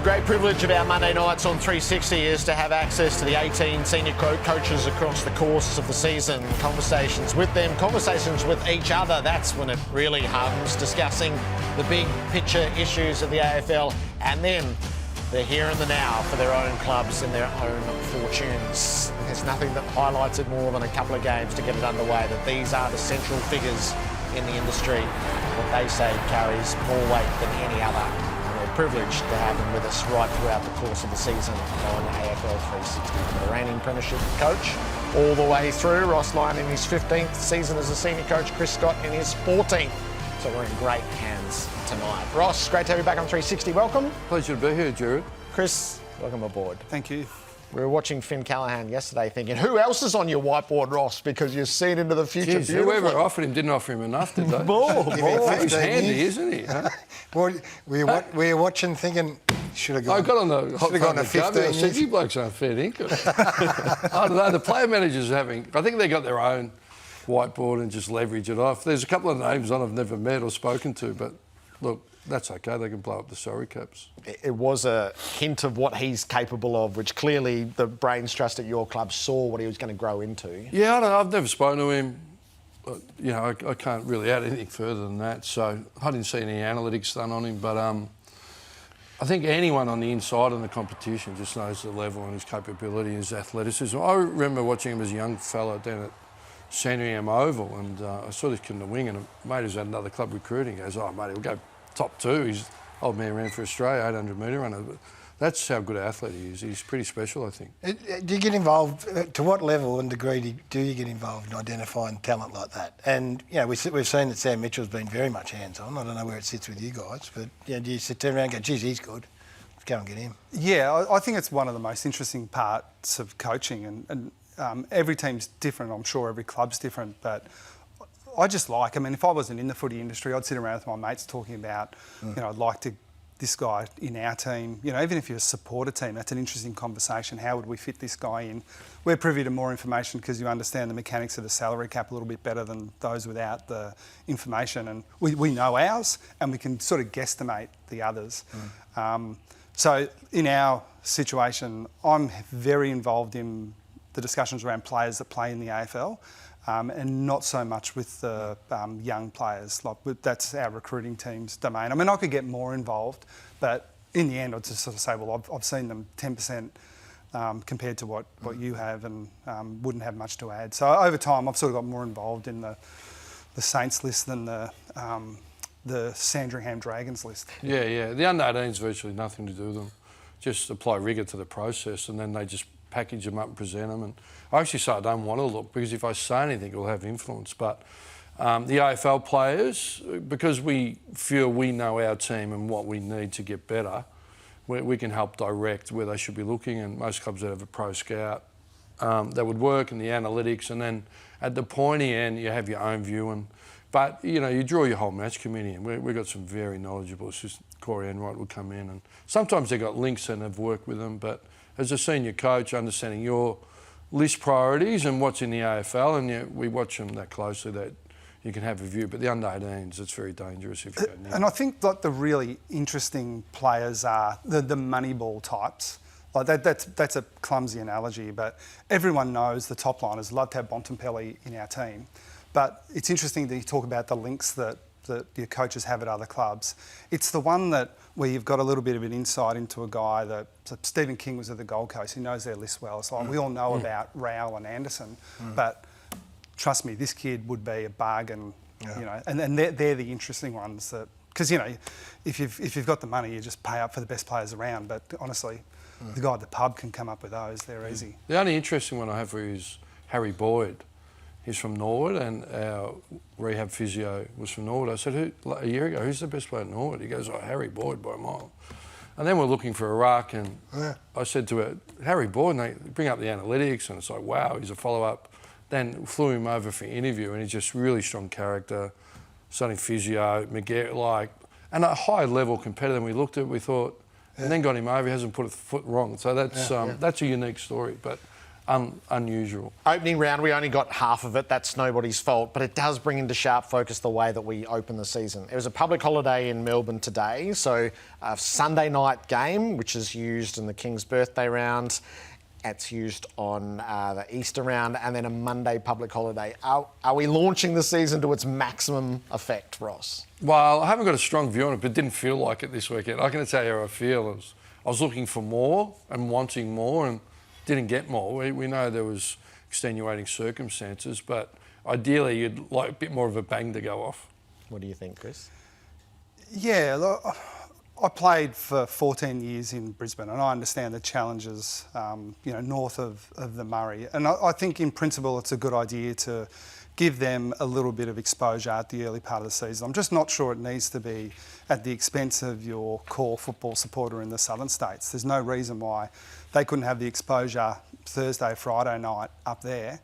great privilege of our Monday nights on 360 is to have access to the 18 senior coaches across the course of the season. Conversations with them, conversations with each other. That's when it really hums, discussing the big picture issues of the AFL, and then they're here in the now for their own clubs and their own fortunes. There's nothing that highlights it more than a couple of games to get it underway, that these are the central figures in the industry. What they say carries more weight than any other. Privileged to have him with us right throughout the course of the season on AFL 360. The reigning premiership coach all the way through. Ross Lyon in his 15th season as a senior coach. Chris Scott in his 14th. So we're in great hands tonight. Ross, great to have you back on 360. Welcome. Pleasure to be here, Jared. Chris, welcome aboard. Thank you. We were watching Finn Callahan yesterday thinking, who else is on your whiteboard, Ross? Because you've seen into the future. Jeez, whoever offered him didn't offer him enough, did they? More. He's handy, isn't he? Huh? Well, we were watching thinking, should have gone. I got on the hot phone to 15 I said, you blokes aren't fair dinkum. I don't know, the player managers I think they got their own whiteboard and just leverage it off. There's a couple of names on I've never met or spoken to, but look, that's okay. They can blow up the salary caps. It was a hint of what he's capable of, which clearly the brains trust at your club saw what he was going to grow into. Yeah, I don't know. I've never spoken to him. You know, I can't really add anything further than that. So I didn't see any analytics done on him, but I think anyone on the inside of the competition just knows the level and his capability, his athleticism. I remember watching him as a young fella down at Sandringham Oval, and I saw this kid in the wing, and a mate who's had another club recruiting goes, "Oh, mate, he'll go top two. He's old man ran for Australia, 800 metre runner." But that's how good an athlete he is. He's pretty special, I think. Do you get involved? To what level and degree do you get involved in identifying talent like that? And you know, we've seen that Sam Mitchell's been very much hands-on. I don't know where it sits with you guys, but do you turn around and go, "Geez, he's good. Let's go and get him"? Yeah, I think it's one of the most interesting parts of coaching, and every team's different. I'm sure every club's different, but I just if I wasn't in the footy industry, I'd sit around with my mates talking about, I'd like this guy in our team. You know, even if you're a supporter team, that's an interesting conversation. How would we fit this guy in? We're privy to more information because you understand the mechanics of the salary cap a little bit better than those without the information. And we know ours, and we can sort of guesstimate the others. So in our situation, I'm very involved in the discussions around players that play in the AFL. And not so much with the young players. That's our recruiting team's domain. I mean, I could get more involved, but in the end, I'd just sort of say, well, I've seen them 10% compared to what you have, and wouldn't have much to add. So over time, I've sort of got more involved in the Saints list than the Sandringham Dragons list. Yeah. The under-18's virtually nothing to do with them. Just apply rigour to the process, and then they just package them up and present them. And I actually say I don't want to look, because if I say anything, it will have influence. But the AFL players, because we feel we know our team and what we need to get better, we can help direct where they should be looking. And most clubs that have a pro scout that would work, and the analytics. And then at the pointy end, you have your own view. But you draw your whole match committee, and we've got some very knowledgeable assistants. Corey Enright would come in, and sometimes they've got links and have worked with them. But as a senior coach, understanding your list priorities and what's in the AFL, and we watch them that closely that you can have a view. But the under-18s, it's very dangerous if you don't need. And I think the really interesting players are the money ball types. That's a clumsy analogy, but everyone knows the top liners love to have Bontempelli in our team. But it's interesting that you talk about the links that your coaches have at other clubs. It's the one where you've got a little bit of an insight into a guy that Stephen King was at the Gold Coast. He knows their list well. It's like we all know about Rowell and Anderson, but trust me, this kid would be a bargain. And they're the interesting ones because if you've got the money, you just pay up for the best players around. But honestly, the guy at the pub can come up with those. They're easy. The only interesting one I have for you is Harry Boyd. He's from Norwood, and our rehab physio was from Norwood. I said, a year ago, who's the best player at Norwood? He goes, Harry Boyd by a mile. And then we're looking for a ruck, and I said to her, Harry Boyd, and they bring up the analytics, and it's like, wow, he's a follow-up. Then flew him over for an interview, and he's just really strong character, studying physio, and a high-level competitor. And we looked at it, we thought, and then got him over, he hasn't put a foot wrong. So that's a unique story. But unusual. Opening round, we only got half of it. That's nobody's fault, but it does bring into sharp focus the way that we open the season. It was a public holiday in Melbourne today, so a Sunday night game, which is used in the King's birthday round. It's used on the Easter round, and then a Monday public holiday. Are we launching the season to its maximum effect, Ross? Well, I haven't got a strong view on it, but it didn't feel like it this weekend. I can tell you how I feel. I was looking for more and wanting more and didn't get more. We know there was extenuating circumstances, but ideally you'd like a bit more of a bang to go off. What do you think, Chris? Yeah, look, I played for 14 years in Brisbane, and I understand the challenges, north of the Murray. And I think in principle it's a good idea to give them a little bit of exposure at the early part of the season. I'm just not sure it needs to be at the expense of your core football supporter in the southern states. There's no reason why they couldn't have the exposure Thursday, Friday night up there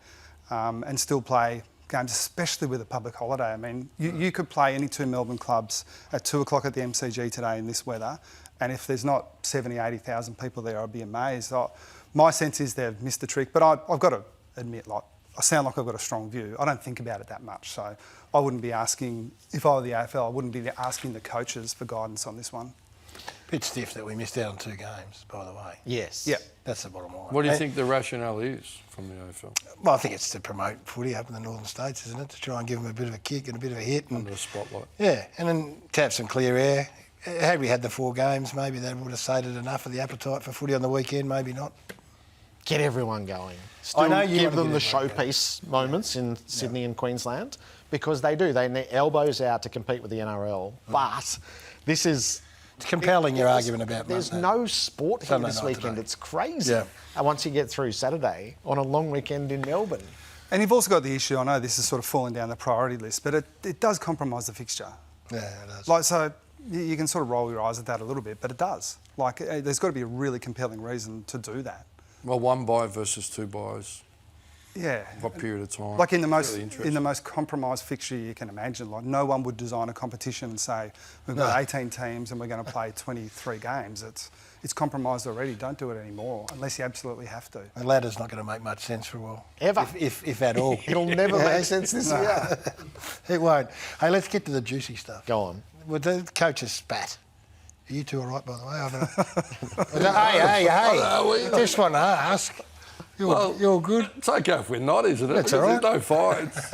and still play games, especially with a public holiday. I mean, you could play any two Melbourne clubs at 2 o'clock at the MCG today in this weather, and if there's not 70, 80,000 people there, I'd be amazed. My sense is they've missed the trick, but I've got to admit, I sound like I've got a strong view. I don't think about it that much, so I wouldn't be asking, if I were the AFL, I wouldn't be asking the coaches for guidance on this one. Bit stiff that we missed out on 2 games, by the way. Yes. Yeah. That's the bottom line. What do you think the rationale is from the AFL? Well, I think it's to promote footy up in the northern states, isn't it? To try and give them a bit of a kick and a bit of a hit. And, Under the spotlight. Yeah, and then to have some clear air. Had we had the 4 games, maybe that would have sated enough of the appetite for footy on the weekend, maybe not. Get everyone going. Still I know you give want to them the get everyone showpiece moments in Sydney and Queensland, because they do. They need elbows out to compete with the NRL. But this is... It's compelling, your argument about There's Monday. no sport here Sunday this night weekend. today. It's crazy. Yeah. And once you get through Saturday on a long weekend in Melbourne. And you've also got the issue, I know this is sort of falling down the priority list, but it does compromise the fixture. Yeah, it does. So you can sort of roll your eyes at that a little bit, but it does. There's got to be a really compelling reason to do that. Well, 1 bye versus 2 byes. Yeah. What period of time? Like in the Really interesting. most compromised fixture you can imagine, like no one would design a competition and say we've got 18 teams and we're going to play 23 games. It's compromised already. Don't do it anymore unless you absolutely have to. The ladder's not going to make much sense for a while. Ever. If at all. It'll never make sense this year. It won't. Hey, let's get to the juicy stuff. Go on. Well, the coaches spat. Are you two all right, by the way? Hey. Just want to ask. You're good. It's okay if we're not, isn't it? That's all right. There's no fights.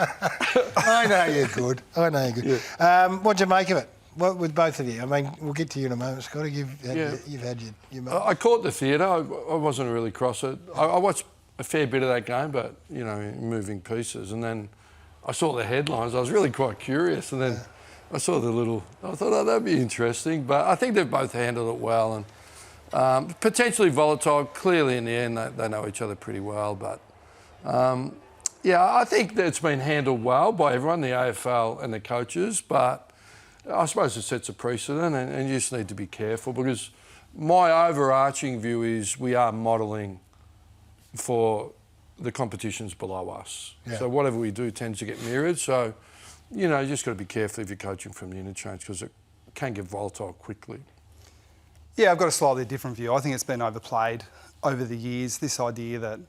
I know you're good. Yeah. What'd you make of it? What with both of you? I mean, we'll get to you in a moment, Scotty. You've had your moment. I caught the theatre. I wasn't really cross it. I watched a fair bit of that game, but, in moving pieces. And then I saw the headlines. I was really quite curious. And then I saw I thought, that'd be interesting. But I think they've both handled it well. And potentially volatile. Clearly, in the end, they know each other pretty well. But, I think that it's been handled well by everyone, the AFL and the coaches. But I suppose it sets a precedent, and you just need to be careful, because my overarching view is we are modelling for the competitions below us. Yeah. So whatever we do tends to get mirrored. So, you just got to be careful if you're coaching from the interchange, because it can get volatile quickly. Yeah, I've got a slightly different view. I think it's been overplayed over the years, this idea that,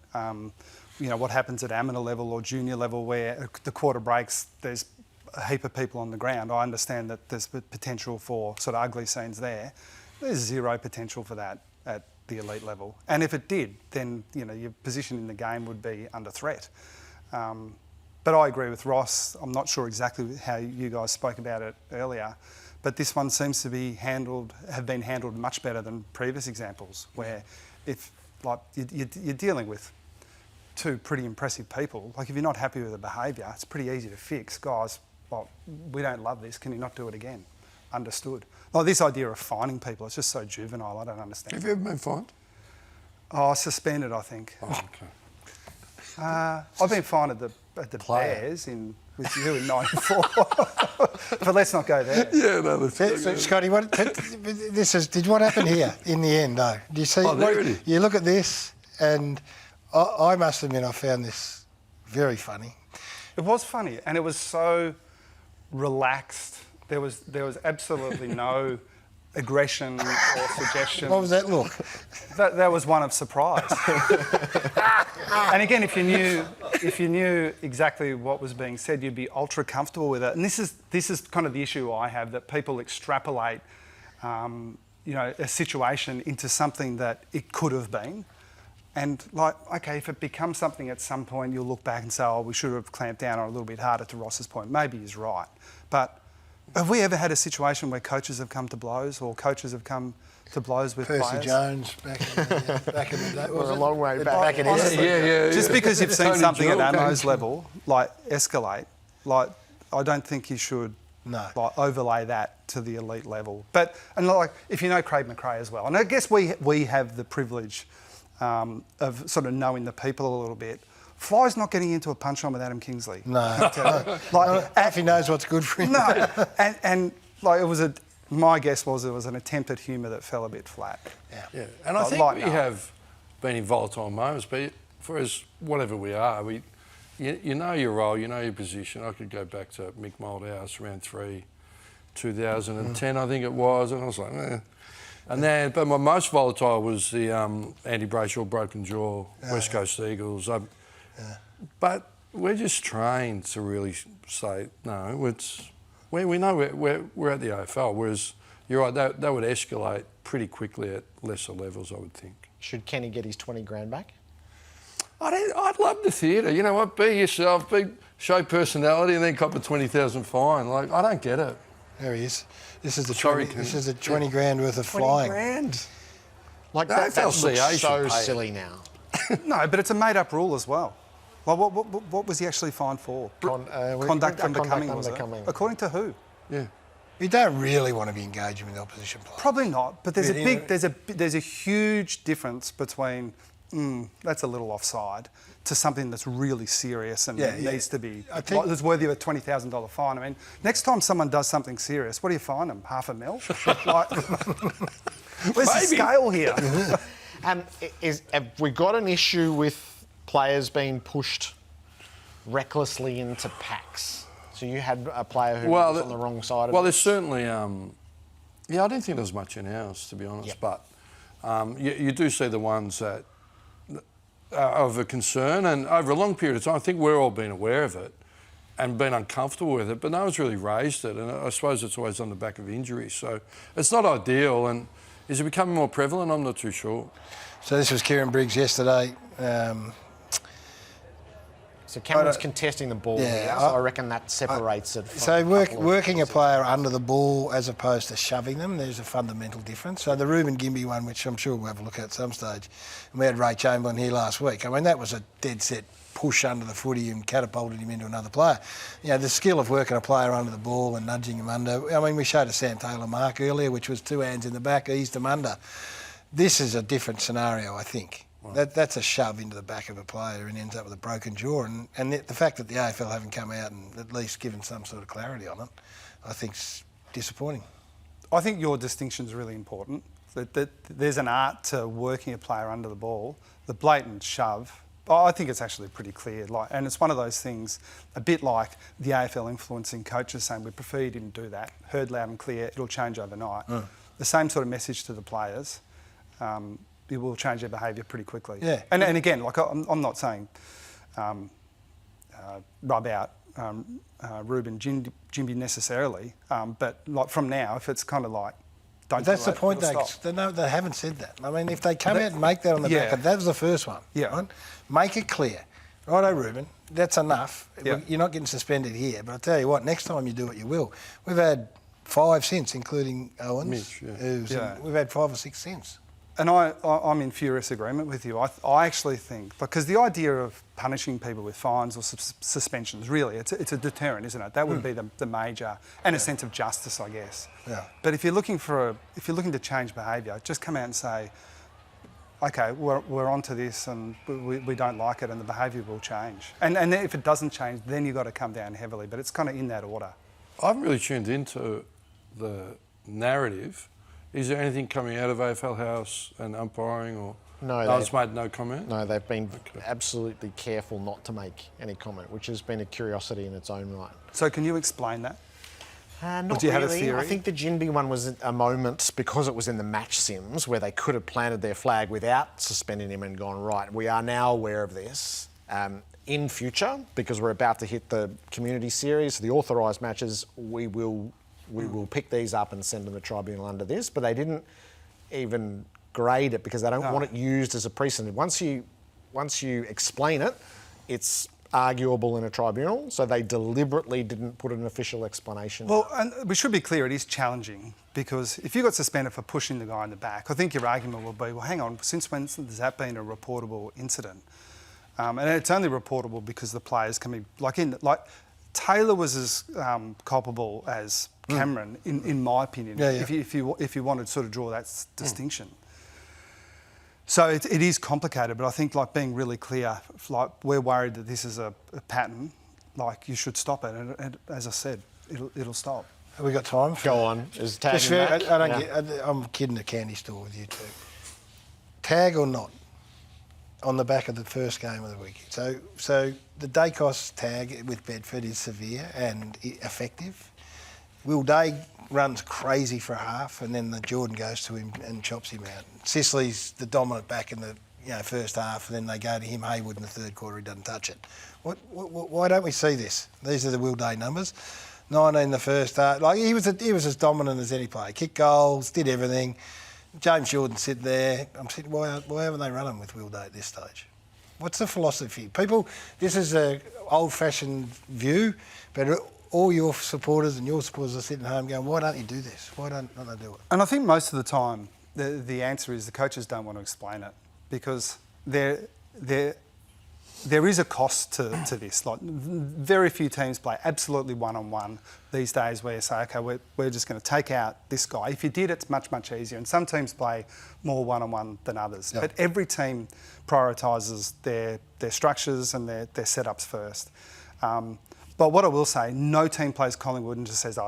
what happens at amateur level or junior level where the quarter breaks, there's a heap of people on the ground. I understand that there's potential for sort of ugly scenes there. There's zero potential for that at the elite level. And if it did, then, your position in the game would be under threat. But I agree with Ross. I'm not sure exactly how you guys spoke about it earlier, but this one seems to have been handled much better than previous examples, where if you're dealing with 2 pretty impressive people, like if you're not happy with the behaviour, it's pretty easy to fix. Guys, we don't love this. Can you not do it again? Understood. Like this idea of fining people, it's just so juvenile. I don't understand. Have you ever been fined? Oh, suspended, I think. Oh, okay. I've been fined at the Bears with you in '94, but let's not go there. Yeah, no, that's So, Scotty, what happened here in the end, though? Do you see? There it is. You look at this, and I must admit I found this very funny. It was funny, and it was so relaxed. There was absolutely no aggression or suggestion. What was that look? That was one of surprise. And again, if you knew exactly what was being said, you'd be ultra comfortable with it. And this is kind of the issue I have, that people extrapolate, a situation into something that it could have been. And okay, if it becomes something at some point, you'll look back and say, oh, we should have clamped down on it a little bit harder, to Ross's point. Maybe he's right. But have we ever had a situation where coaches have come to blows, or coaches have come to blows with Percy players? Jones back in the day. We're a long way back in history. Yeah. Just because you've seen Tony something Gill at came Amo's to- level, escalate, I don't think you should overlay that to the elite level. But, if you know Craig McRae as well, and I guess we have the privilege of sort of knowing the people a little bit. Fly's not getting into a punch-on with Adam Kingsley. No. If he knows what's good for him. No. and my guess was it was an attempt at humour that fell a bit flat. Yeah, and I think we have been in volatile moments, but for us, whatever we are, you know your role, you know your position. I could go back to Mick Moldhouse, round 3, 2010, I think it was, and I was like, And then, but my most volatile was the Andy Brayshaw broken jaw, West Coast Eagles. But we're just trained to really say, no, we know we're at the AFL, whereas you're right, that would escalate pretty quickly at lesser levels, I would think. Should Kenny get his 20 grand back? I'd love the theatre. You know what? Be yourself, show personality, and then cop a 20,000 fine. I don't get it. There he is. This is the Sorry, 20, this is the 20 grand worth of flying. 20 grand? That FLCA looks so should pay it. silly now. No, but it's a made-up rule as well. What was he actually fined for? Conduct unbecoming, was it? According to who? Yeah. You don't really want to be engaging with the opposition player. Probably not, but there's a huge difference between that's a little offside to something that's really serious and needs to be. I think it's worthy of a $20,000 fine. I mean, next time someone does something serious, what do you fine them? $500,000? Where's the scale here? Have we got an issue with players being pushed recklessly into packs? So you had a player who was on the wrong side of it? Well, there's certainly... I don't think there's much in ours, to be honest. But you do see the ones that are of a concern. And over a long period of time, I think we're all been aware of it and been uncomfortable with it, but no one's really raised it. And I suppose it's always on the back of injuries. So it's not ideal. And is it becoming more prevalent? I'm not too sure. So this was Kieran Briggs yesterday. So Cameron's contesting the ball here, so I reckon that separates it. So working a player under the ball as opposed to shoving them, there's a fundamental difference. So the Ruben Gimby one, which I'm sure we'll have a look at some stage, and we had Ray Chamberlain here last week. I mean, that was a dead set push under the footy and catapulted him into another player. You know, the skill of working a player under the ball and nudging him under. I mean, we showed a Sam Taylor mark earlier, which was 2 hands in the back, eased him under. This is a different scenario, I think. Right. That's a shove into the back of a player and ends up with a broken jaw. And the fact that the AFL haven't come out and at least given some sort of clarity on it, I think's disappointing. I think your distinction is really important. That there's an art to working a player under the ball. The blatant shove, I think it's actually pretty clear. And it's one of those things, a bit like the AFL influencing coaches saying, we prefer you didn't do that. Heard loud and clear, it'll change overnight. The same sort of message to the players. It will change their behaviour pretty quickly. Yeah. And again, I'm not saying rub out Ruben Jimby necessarily, but from now, if it's kind of don't. That's the point. They haven't said that. I mean, if they come out and make that on the back, that was the first one. Yeah. Right? Make it clear. Righto, Ruben, that's enough. Yeah. You're not getting suspended here, but I tell you what, next time you do it, you will. We've had 5 since, including Owens. Mitch, we've had 5 or 6 since. And I'm in furious agreement with you. I actually think, because the idea of punishing people with fines or suspensions, really, it's a deterrent, isn't it? That would be the major, and a sense of justice, I guess. Yeah. But if you're looking to change behaviour, just come out and say, okay, we're onto this, and we don't like it, and the behaviour will change. And then if it doesn't change, then you've got to come down heavily. But it's kind of in that order. I've really tuned into the narrative. Is there anything coming out of AFL House and umpiring, or they've made no comment? No, they've been absolutely careful not to make any comment, which has been a curiosity in its own right. So can you explain that? Not do you have a really. theory? I think the Ginbey one was a moment because it was in the match sims where they could have planted their flag without suspending him and gone, right, we are now aware of this. In future, because we're about to hit the community series, the authorised matches, we will pick these up and send them to the tribunal under this. But they didn't even grade it because they don't want it used as a precedent. Once you explain it, it's arguable in a tribunal, so they deliberately didn't put an official explanation. Well, and we should be clear, it is challenging because if you got suspended for pushing the guy in the back, I think your argument will be, well, hang on, since when has that been a reportable incident? And it's only reportable because the players can be, Taylor was as culpable as Cameron, in my opinion, if you wanted to sort of draw that distinction. So it is complicated, but I think being really clear, we're worried that this is a pattern, you should stop it, and as I said, it'll stop. Have we got time? Go on. Is tagging back? I'm kidding a candy store with you two. Tag or not? On the back of the first game of the week. So the Dacos tag with Bedford is severe and effective. Will Day runs crazy for a half, and then the Jordan goes to him and chops him out. Sicily's the dominant back in the first half, and then they go to him, Haywood, in the third quarter. He doesn't touch it. Why don't we see this? These are the Will Day numbers. 19 in the first half. He was as dominant as any player. Kicked goals, did everything. James Jordan sitting there. I'm sitting. Why haven't they run him with Will Day at this stage? What's the philosophy? People, this is an old-fashioned view, but all your supporters and your supporters are sitting at home going, why don't you do this? Why don't they do it? And I think most of the time the answer is the coaches don't want to explain it because there is a cost to this. Very few teams play absolutely one-on-one these days where you say, OK, we're just going to take out this guy. If you did, it's much, much easier. And some teams play more one-on-one than others. Yep. But every team prioritises their structures and their setups first. But what I will say, no team plays Collingwood and just says,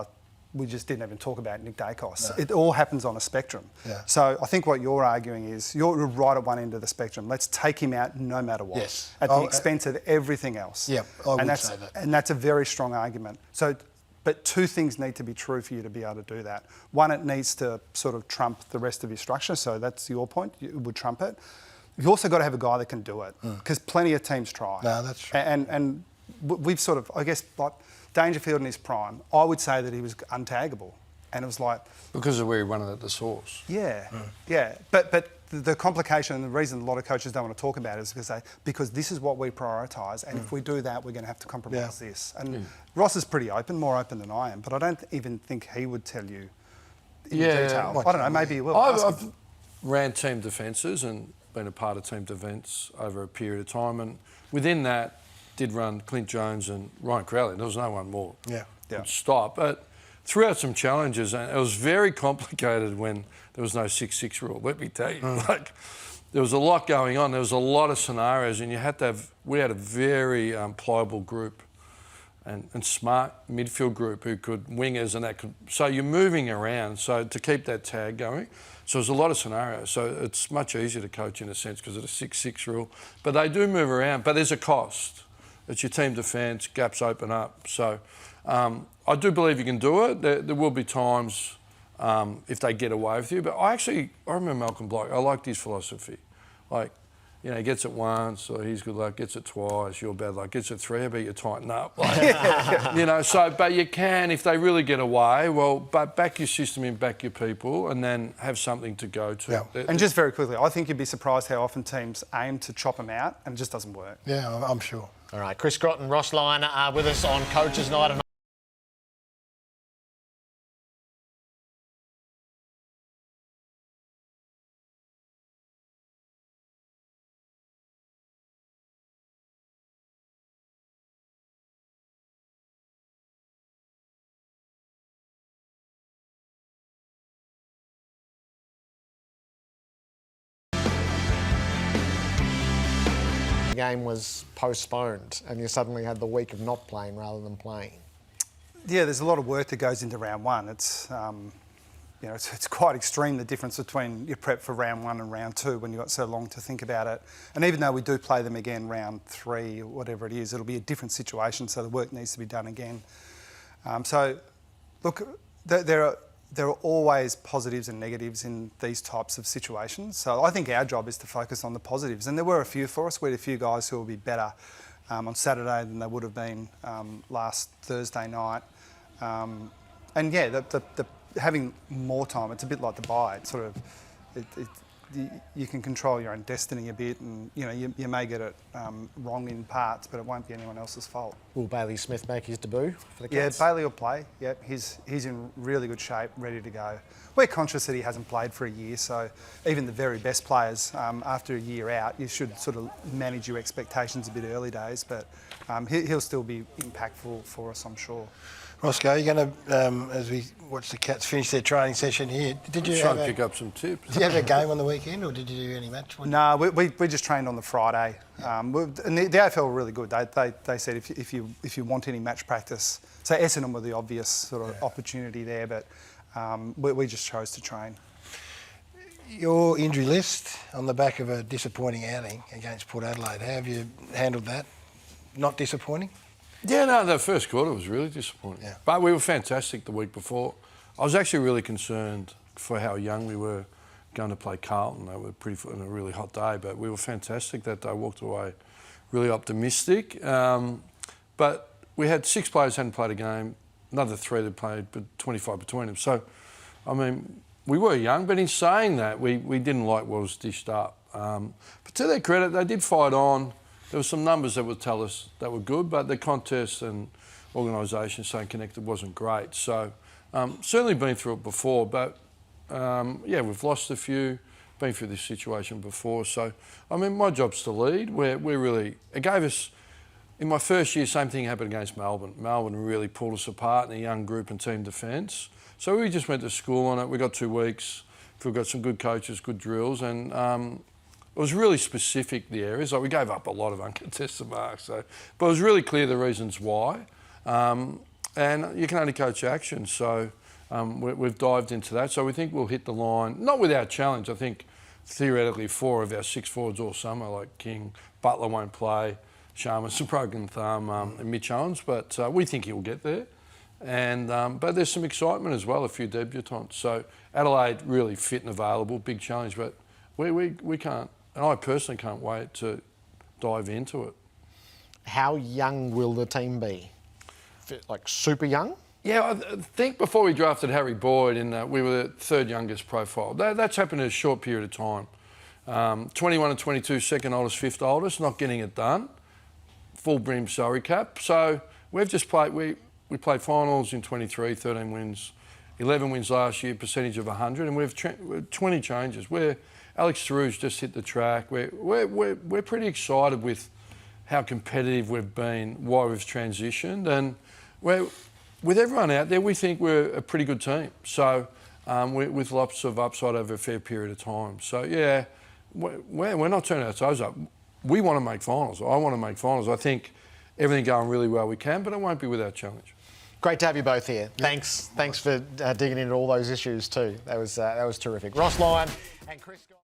we just didn't even talk about Nick Dacos. No. It all happens on a spectrum. Yeah. So I think what you're arguing is you're right at one end of the spectrum. Let's take him out no matter what, at the expense of everything else. Yeah, I would say that. And that's a very strong argument. So, but two things need to be true for you to be able to do that. One, it needs to sort of trump the rest of your structure. So that's your point. It would trump it. You've also got to have a guy that can do it because plenty of teams try. No, that's true. And we've sort of, I guess, Dangerfield in his prime, I would say that he was untaggable. And it was because of where he won it at the source. Yeah, yeah. But the complication and the reason a lot of coaches don't want to talk about it is because this is what we prioritise, and if we do that, we're going to have to compromise this. And Ross is pretty open, more open than I am, but I don't even think he would tell you in detail. I don't know, maybe he will. I've ran team defences and been a part of team defence over a period of time, and within that, did run Clint Jones and Ryan Crowley. There was no one more would stop. But threw out some challenges, and it was very complicated when there was no 6-6 rule. Let me tell you, there was a lot going on. There was a lot of scenarios, and you had to have. We had a very pliable group, and smart midfield group who could wingers and that could. So you're moving around. So to keep that tag going. So there's a lot of scenarios. So it's much easier to coach in a sense because of the 6-6 rule. But they do move around. But there's a cost. It's your team defence, gaps open up. So I do believe you can do it. There will be times if they get away with you. But I remember Malcolm Block. I liked his philosophy. He gets it once, or he's good luck, gets it twice, you're bad luck, gets it three, but you tighten up. But you can, if they really get away, but back your system in, back your people, and then have something to go to. Yeah. And just very quickly, I think you'd be surprised how often teams aim to chop them out, and it just doesn't work. Yeah, I'm sure. All right, Chris Grotton, Ross Lyon are with us on Coaches Night. The game was postponed and you suddenly had the week of not playing rather than playing. Yeah, there's a lot of work that goes into round one. It's it's quite extreme, the difference between your prep for round one and round two when you've got so long to think about it. And even though we do play them again round three or whatever it is, it'll be a different situation, so the work needs to be done again. So Look, there are always positives and negatives in these types of situations. So I think our job is to focus on the positives. And there were a few for us. We had a few guys who will be better on Saturday than they would have been last Thursday night. And yeah, the having more time, it's a bit like the bye. It's sort of, you can control your own destiny a bit, and you may get it wrong in parts, but it won't be anyone else's fault. Will Bailey Smith make his debut for the Yeah, Cats? Bailey will play. Yeah, he's in really good shape, ready to go. We're conscious that he hasn't played for a year, so even the very best players, after a year out, you should sort of manage your expectations a bit early days, but he'll still be impactful for us, I'm sure. Roscoe, you're going to, as we watch the Cats finish their training session here, did you Try and pick up some tips. Did you have a game on the weekend, or did you do any match? No, we just trained on the Friday. And the AFL were really good. They said if you want any match practice, so Essendon were the obvious sort of opportunity there, but we just chose to train. Your injury list on the back of a disappointing outing against Port Adelaide, how have you handled that? Not disappointing? Yeah, no, the first quarter was really disappointing. Yeah. But we were fantastic the week before. I was actually really concerned for how young we were going to play Carlton. They were on a really hot day, but we were fantastic that day. Walked away really optimistic. But we had 6 players who hadn't played a game, another 3 that played, but 25 between them. So, I mean, we were young, but in saying that, we didn't like what was dished up. But to their credit, they did fight on. There were some numbers that would tell us that were good, but the contest and organisation staying connected wasn't great. So certainly been through it before, but yeah, we've lost a few, been through this situation before. So, I mean, my job's to lead. We're really, it gave us, in my first year, same thing happened against Melbourne. Melbourne really pulled us apart in a young group and team defence. So we just went to school on it. We got 2 weeks. We've got some good coaches, good drills, and it was really specific, the areas. Like, we gave up a lot of uncontested marks, but it was really clear the reasons why. And you can only coach action, so we've dived into that. So we think we'll hit the line, not without challenge. I think theoretically 4 of our 6 forwards all summer, like King, Butler won't play, Sharman's a broken thumb, and Mitch Owens, but we think he'll get there. And but there's some excitement as well, a few debutants. So Adelaide really fit and available, big challenge, but we can't. And I personally can't wait to dive into it. How young will the team be? Like super young? Yeah, I think before we drafted Harry Boyd, we were the 3rd youngest profile. That's happened in a short period of time. 21 and 22, 2nd oldest, 5th oldest, not getting it done. Full brim salary cap. So we've just played, we played finals in 23, 13 wins, 11 wins last year, percentage of 100, and we've 20 changes. Alex Theroux's just hit the track. We're pretty excited with how competitive we've been, why we've transitioned, and with everyone out there, we think we're a pretty good team. So with lots of upside over a fair period of time. So yeah, we're not turning our toes up. We want to make finals. I want to make finals. I think everything going really well we can, but it won't be without challenge. Great to have you both here. Thanks for digging into all those issues too. That was terrific. Ross Lyon and Chris Scott.